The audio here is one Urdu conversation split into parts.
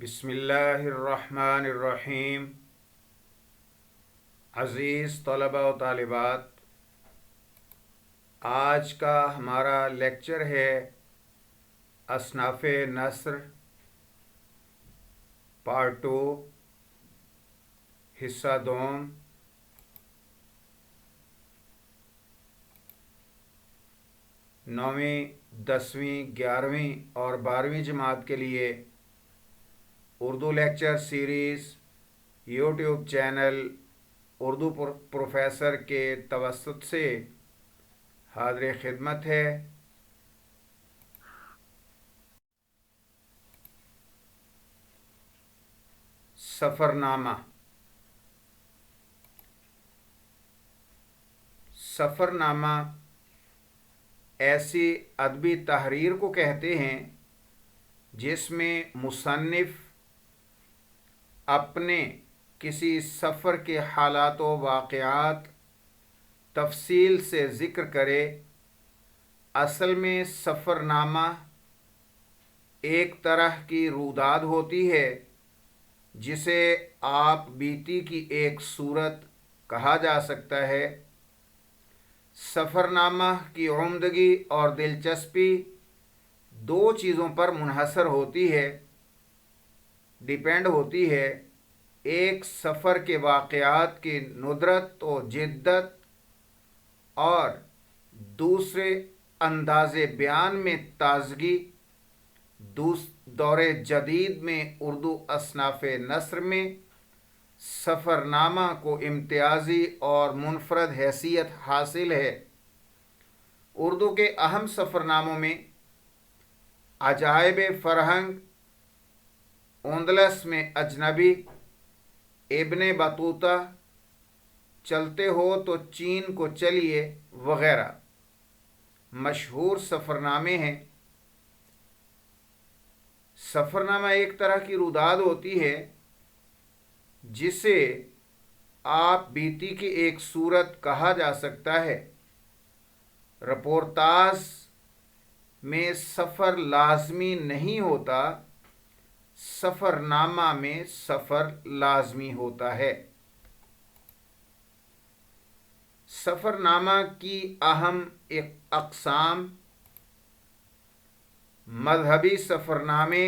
بسم اللہ الرحمن الرحیم۔ عزیز طلباء و طالبات، آج کا ہمارا لیکچر ہے اصناف نثر پارٹ 2 حصہ دوم۔ نویں، 10ویں، 11ویں اور 12ویں جماعت کے لیے Urdu lecture series YouTube channel Urdu professor کے توسط سے حاضر خدمت ہے۔ سفرنامہ۔ سفرنامہ ایسی ادبی تحریر کو کہتے ہیں جس میں مصنف اپنے کسی سفر کے حالات و واقعات تفصیل سے ذکر کرے۔ اصل میں سفرنامہ ایک طرح کی روداد ہوتی ہے جسے آپ بیتی کی ایک صورت کہا جا سکتا ہے۔ سفرنامہ کی عمدگی اور دلچسپی دو چیزوں پر منحصر ہوتی ہے، ڈیپینڈ ہوتی ہے۔ ایک سفر کے واقعات کی ندرت و جدت، اور دوسرے انداز بیان میں تازگی۔ دور جدید میں اردو اصناف نثر میں سفرنامہ کو امتیازی اور منفرد حیثیت حاصل ہے۔ اردو کے اہم سفرناموں میں عجائب فرہنگ، اندلس میں اجنبی، ابن بطوطہ، چلتے ہو تو چین کو چلیے وغیرہ مشہور سفرنامے ہیں۔ سفرنامہ ایک طرح کی روداد ہوتی ہے جسے آپ بیتی کی ایک صورت کہا جا سکتا ہے۔ رپورتاژ میں سفر لازمی نہیں ہوتا، سفرنامہ میں سفر لازمی ہوتا ہے۔ سفرنامہ کی اہم اقسام: مذہبی سفرنامے،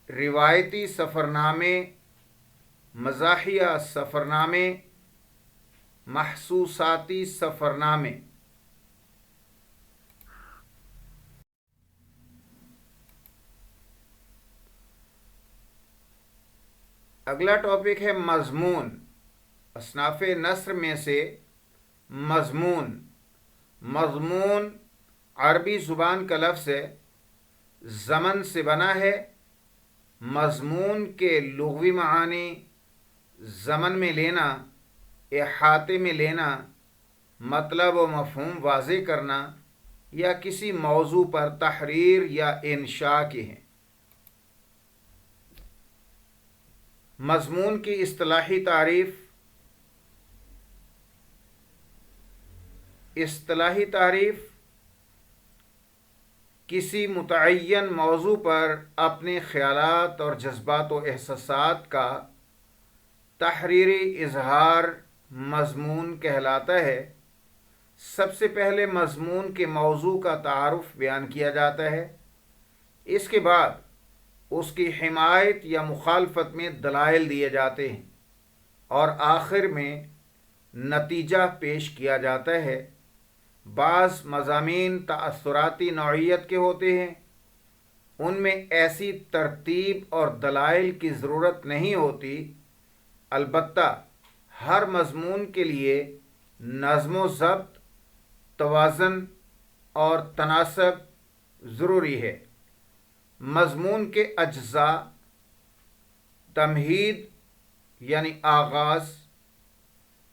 روایتی سفرنامے، مزاحیہ سفرنامے، محسوساتی سفرنامے۔ اگلا ٹاپک ہے مضمون۔ اصناف نثر میں سے مضمون عربی زبان کا لفظ ہے، زمن سے بنا ہے۔ مضمون کے لغوی معنی زمن میں لینا، احاطے میں لینا، مطلب و مفہوم واضح کرنا، یا کسی موضوع پر تحریر یا انشاء کے ہیں۔ مضمون کی اصطلاحی تعریف کسی متعین موضوع پر اپنے خیالات اور جذبات و احساسات کا تحریری اظہار مضمون کہلاتا ہے۔ سب سے پہلے مضمون کے موضوع کا تعارف بیان کیا جاتا ہے، اس کے بعد اس کی حمایت یا مخالفت میں دلائل دیے جاتے ہیں، اور آخر میں نتیجہ پیش کیا جاتا ہے۔ بعض مضامین تأثراتی نوعیت کے ہوتے ہیں، ان میں ایسی ترتیب اور دلائل کی ضرورت نہیں ہوتی، البتہ ہر مضمون کے لیے نظم و ضبط، توازن اور تناسب ضروری ہے۔ مضمون کے اجزاء: تمہید یعنی آغاز،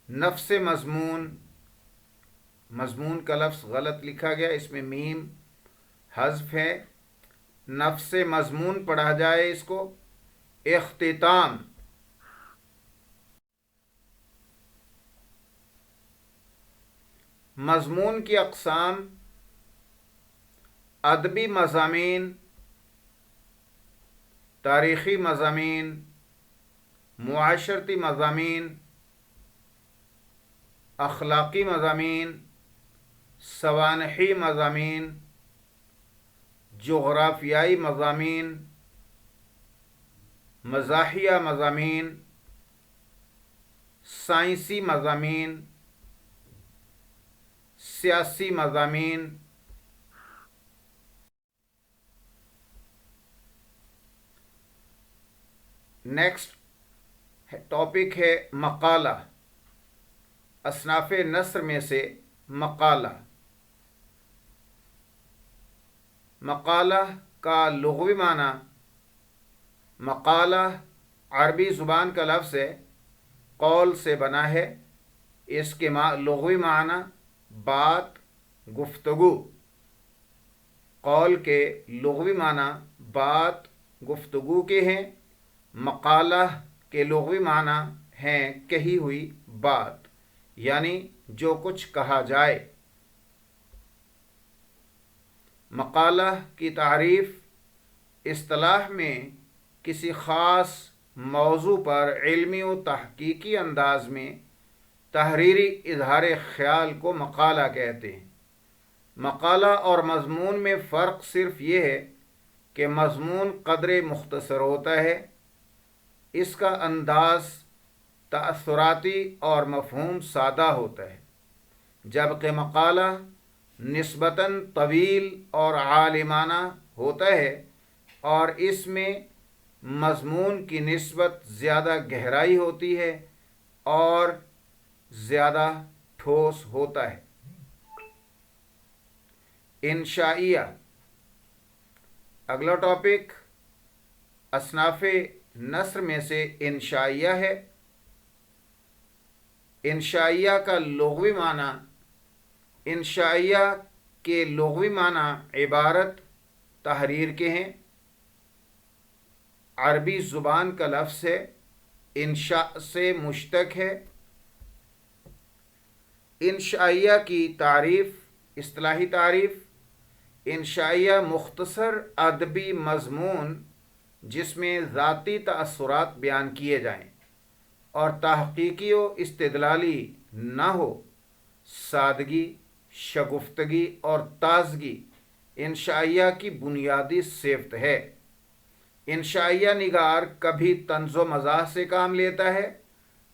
نفس مضمون کا لفظ غلط لکھا گیا، اس میں میم حذف ہے، نفس مضمون پڑھا جائے اس کو۔ اختتام، مضمون کی اقسام: ادبی مضامین، تاریخی مضامین، معاشرتی مضامین، اخلاقی مضامین، سوانحی مضامین، جغرافیائی مضامین، مزاحیہ مضامین، سائنسی مضامین، سیاسی مضامین۔ نیکسٹ ٹاپک ہے مقالہ۔ اصناف نثر میں سے مقالہ۔ مقالہ کا لغوی معنی، مقالہ عربی زبان کا لفظ ہے، قول سے بنا ہے۔ اس کے لغوی معنی بات، گفتگو۔ قول کے لغوی معنی بات، گفتگو کے ہیں۔ مقالہ کے لغوی معنی ہیں کہی ہوئی بات، یعنی جو کچھ کہا جائے۔ مقالہ کی تعریف اصطلاح میں کسی خاص موضوع پر علمی و تحقیقی انداز میں تحریری اظہار خیال کو مقالہ کہتے ہیں۔ مقالہ اور مضمون میں فرق صرف یہ ہے کہ مضمون قدرے مختصر ہوتا ہے، اس کا انداز تأثراتی اور مفہوم سادہ ہوتا ہے، جبکہ مقالہ نسبتاً طویل اور عالمانہ ہوتا ہے اور اس میں مضمون کی نسبت زیادہ گہرائی ہوتی ہے اور زیادہ ٹھوس ہوتا ہے۔ انشائیہ۔ اگلا ٹاپک اصناف نثر میں سے انشائیہ ہے۔ انشائیہ کا لغوی معنی، انشائیہ کے لغوی معنی عبارت تحریر کے ہیں۔ عربی زبان کا لفظ ہے، انشاء سے مشتق ہے۔ انشائیہ کی تعریف، اصطلاحی تعریف: انشائیہ مختصر ادبی مضمون جس میں ذاتی تأثرات بیان کیے جائیں اور تحقیقی و استدلالی نہ ہو۔ سادگی، شگفتگی اور تازگی انشائیہ کی بنیادی صفت ہے۔ انشائیہ نگار کبھی طنز و مزاح سے کام لیتا ہے،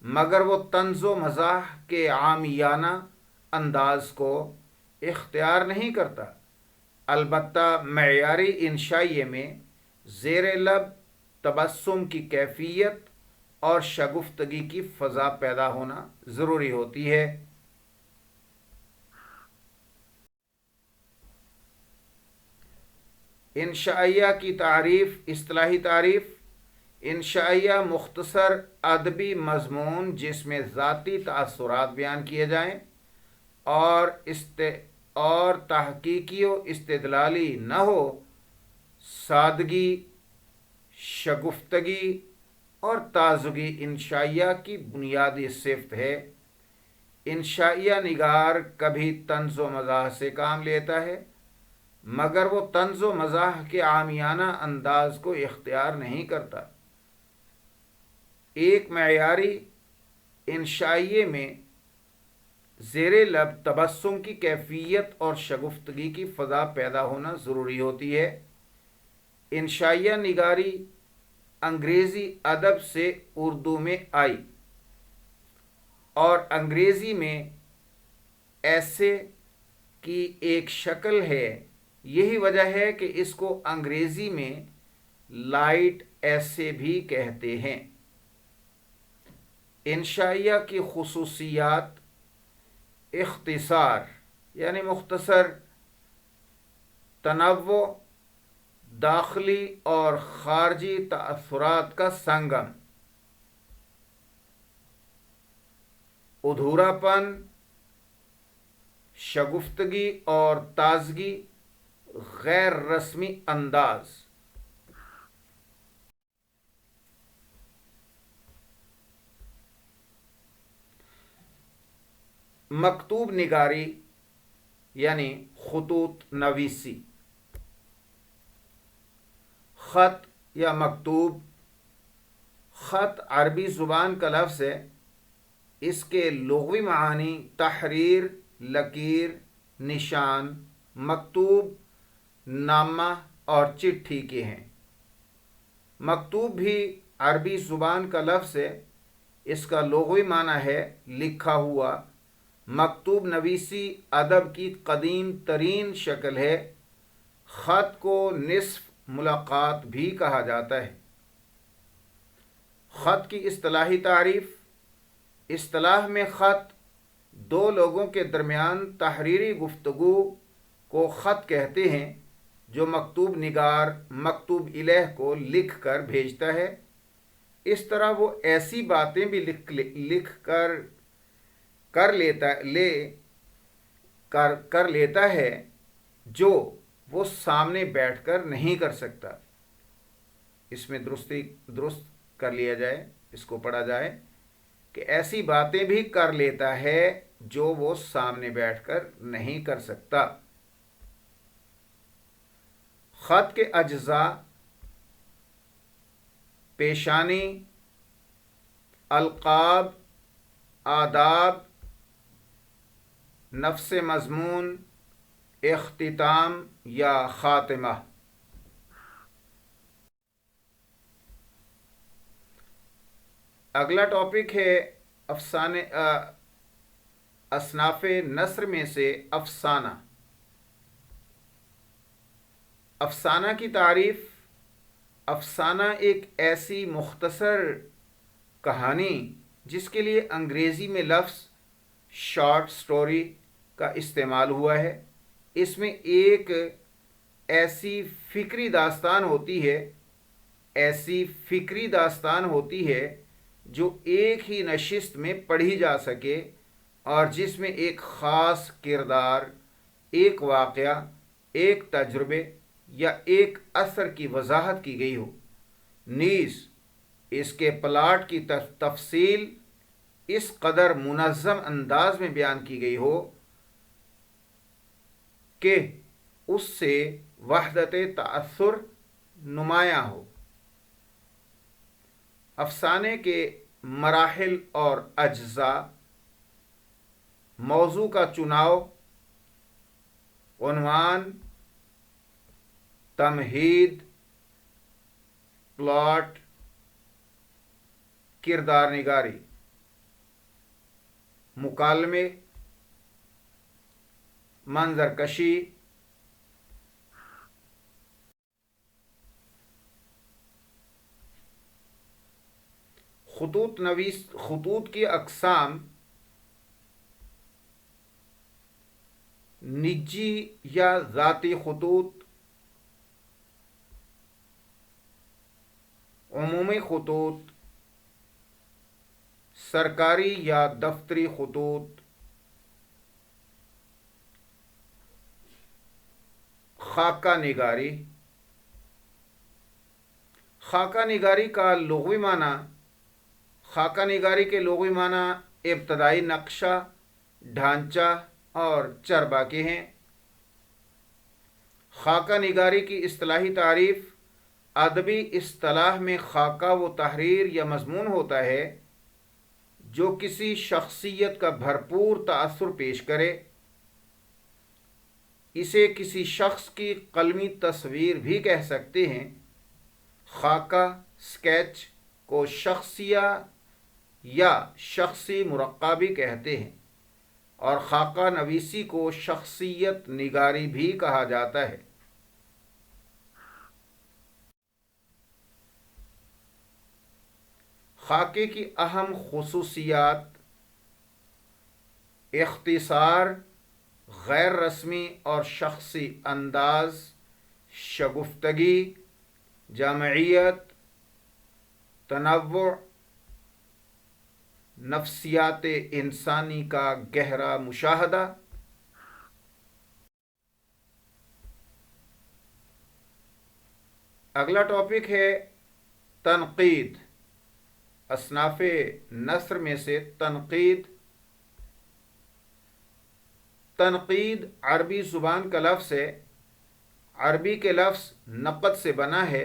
مگر وہ طنز و مزاح کے عامیانہ انداز کو اختیار نہیں کرتا۔ البتہ معیاری انشائیے میں زیر لب تبسم کی کیفیت اور شگفتگی کی فضا پیدا ہونا ضروری ہوتی ہے۔ انشائیہ کی تعریف، اصطلاحی تعریف: انشائیہ مختصر ادبی مضمون جس میں ذاتی تأثرات بیان کیے جائیں اور تحقیقی و استدلالی نہ ہو۔ سادگی، شگفتگی اور تازگی انشائیہ کی بنیادی صفت ہے۔ انشائیہ نگار کبھی طنز و مزاح سے کام لیتا ہے، مگر وہ طنز و مزاح کے عامیانہ انداز کو اختیار نہیں کرتا۔ ایک معیاری انشائیے میں زیر لب تبسم کی کیفیت اور شگفتگی کی فضا پیدا ہونا ضروری ہوتی ہے۔ انشائیہ نگاری انگریزی ادب سے اردو میں آئی اور انگریزی میں ایسے کی ایک شکل ہے۔ یہی وجہ ہے کہ اس کو انگریزی میں لائٹ ایسے بھی کہتے ہیں۔ انشائیہ کی خصوصیات: اختصار یعنی مختصر، تنوع، داخلی اور خارجی تأثرات کا سنگم، ادھورا پن، شگفتگی اور تازگی، غیر رسمی انداز۔ مکتوب نگاری یعنی خطوط نویسی، خط یا مکتوب۔ خط عربی زبان کا لفظ ہے، اس کے لغوی معانی تحریر، لکیر، نشان، مکتوب، نامہ اور چٹھی کے ہیں۔ مکتوب بھی عربی زبان کا لفظ ہے، اس کا لغوی معنی ہے لکھا ہوا۔ مکتوب نویسی ادب کی قدیم ترین شکل ہے۔ خط کو نصف ملاقات بھی کہا جاتا ہے۔ خط کی اصطلاحی تعریف۔ اصطلاح میں خط دو لوگوں کے درمیان تحریری گفتگو کو خط کہتے ہیں، جو مکتوب نگار مکتوب الیہ کو لکھ کر بھیجتا ہے۔ اس طرح وہ ایسی باتیں بھی لکھ کر لیتا ہے جو وہ سامنے بیٹھ کر نہیں کر سکتا۔ اس میں درست کر لیا جائے، اس کو پڑھا جائے کہ ایسی باتیں بھی کر لیتا ہے جو وہ سامنے بیٹھ کر نہیں کر سکتا۔ خط کے اجزاء: پیشانی، القاب، آداب، نفس مضمون، اختتام یا خاتمہ۔ اگلا ٹاپک ہے اصناف نثر میں سے افسانہ۔ افسانہ کی تعریف۔ افسانہ ایک ایسی مختصر کہانی جس کے لیے انگریزی میں لفظ شارٹ سٹوری کا استعمال ہوا ہے۔ اس میں ایک ایسی فکری داستان ہوتی ہے جو ایک ہی نشست میں پڑھی جا سکے اور جس میں ایک خاص کردار، ایک واقعہ، ایک تجربے یا ایک اثر کی وضاحت کی گئی ہو۔ نیز اس کے پلاٹ کی تفصیل اس قدر منظم انداز میں بیان کی گئی ہو کہ اس سے وحدت تأثر نمایاں ہو۔ افسانے کے مراحل اور اجزاء: موضوع کا چناؤ، عنوان، تمہید، پلاٹ، کردار نگاری، مکالمے، منظر کشی، خطوط کی اقسام: نجی یا ذاتی خطوط، عمومی خطوط، سرکاری یا دفتری خطوط، خاکہ نگاری۔ خاکہ نگاری کے لغوی معنی ابتدائی نقشہ، ڈھانچہ اور چربہ کے ہیں۔ خاکہ نگاری کی اصطلاحی تعریف: ادبی اصطلاح میں خاکہ وہ تحریر یا مضمون ہوتا ہے جو کسی شخصیت کا بھرپور تأثر پیش کرے۔ اسے کسی شخص کی قلمی تصویر بھی کہہ سکتے ہیں۔ خاکہ سکیچ کو شخصیہ یا شخصی مرقع بھی کہتے ہیں، اور خاکہ نویسی کو شخصیت نگاری بھی کہا جاتا ہے۔ خاکے کی اہم خصوصیات: اختصار، غیر رسمی اور شخصی انداز، شگفتگی، جامعیت، تنوع، نفسیات انسانی کا گہرا مشاہدہ۔ اگلا ٹاپک ہے تنقید۔ اصناف نثر میں سے تنقید۔ تنقید عربی زبان کا لفظ ہے۔ عربی کے لفظ نقد سے بنا ہے۔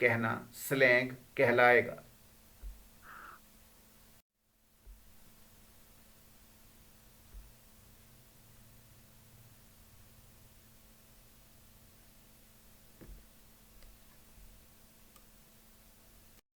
کہنا سلینگ کہلائے گا۔